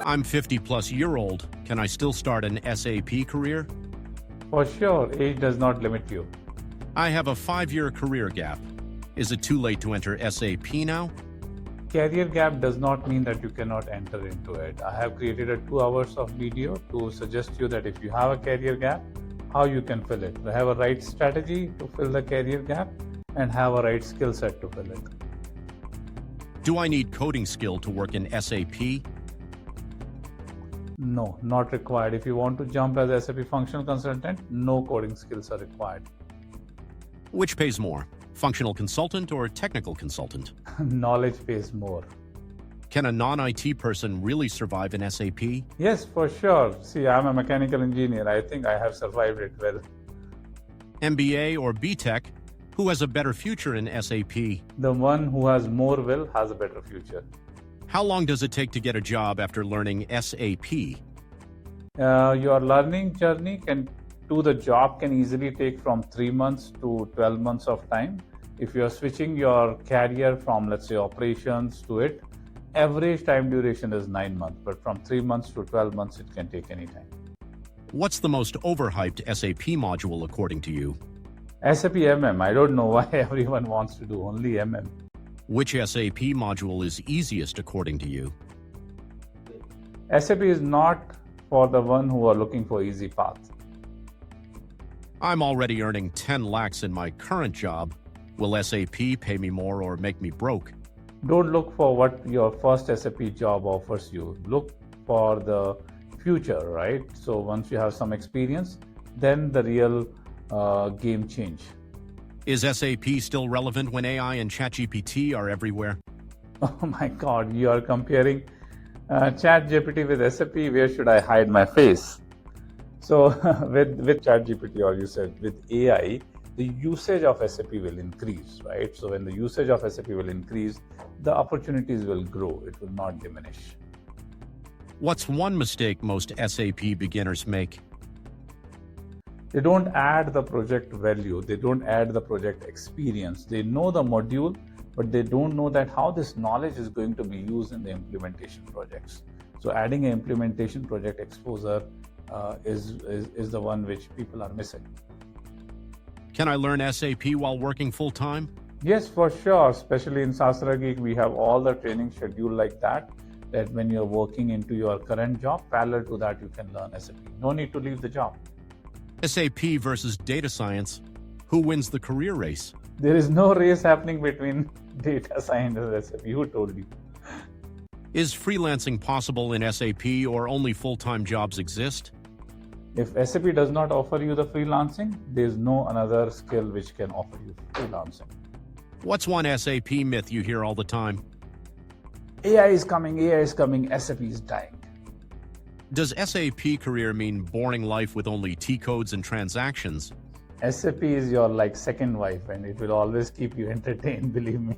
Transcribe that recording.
I'm 50 plus year old. Can I still start an SAP career? For sure, age does not limit you. I have a 5-year career gap. Is it too late to enter SAP now? Career gap does not mean that you cannot enter into it. I have created a 2 hours of video to suggest you that if you have a career gap, how you can fill it. Have a right strategy to fill the career gap and have a right skill set to fill it. Do I need coding skill to work in SAP? No, not required. If you want to jump as SAP functional consultant, no coding skills are required. Which pays more, functional consultant or technical consultant? Knowledge pays more. Can a non-IT person really survive in SAP? Yes, for sure. See, I'm a mechanical engineer. I think I have survived it well. MBA or BTech, who has a better future in SAP? The one who has more will has a better future. How long does it take to get a job after learning SAP? Your learning journey to the job can easily take from 3 months to 12 months of time. If you are switching your career from, let's say, operations to it, average time duration is 9 months, but from 3 months to 12 months, it can take any time. What's the most overhyped SAP module according to you? SAP MM, I don't know why everyone wants to do only MM. Which SAP module is easiest according to you? SAP is not for the one who are looking for easy path. I'm already earning 10 lakhs in my current job. Will SAP pay me more or make me broke? Don't look for what your first SAP job offers you. Look for the future, right? So once you have some experience, then the real game change. Is SAP still relevant when AI and ChatGPT are everywhere? Oh my God, you are comparing ChatGPT with SAP. Where should I hide my face? So with ChatGPT, or you said with AI, the usage of SAP will increase, right? So when the usage of SAP will increase, the opportunities will grow. It will not diminish. What's one mistake most SAP beginners make? They don't add the project value. They don't add the project experience. They know the module, but they don't know that how this knowledge is going to be used in the implementation projects. So adding an implementation project exposure is the one which people are missing. Can I learn SAP while working full-time? Yes, for sure. Especially in Sastrageek, we have all the training scheduled like that when you're working into your current job, parallel to that, you can learn SAP. No need to leave the job. SAP versus data science. Who wins the career race? There is no race happening between data science and SAP. Who told you? Is freelancing possible in SAP or only full-time jobs exist? If SAP does not offer you the freelancing, there is no another skill which can offer you freelancing. What's one SAP myth you hear all the time? AI is coming, SAP is dying. Does SAP career mean boring life with only T codes and transactions? SAP is your second wife and it will always keep you entertained, believe me.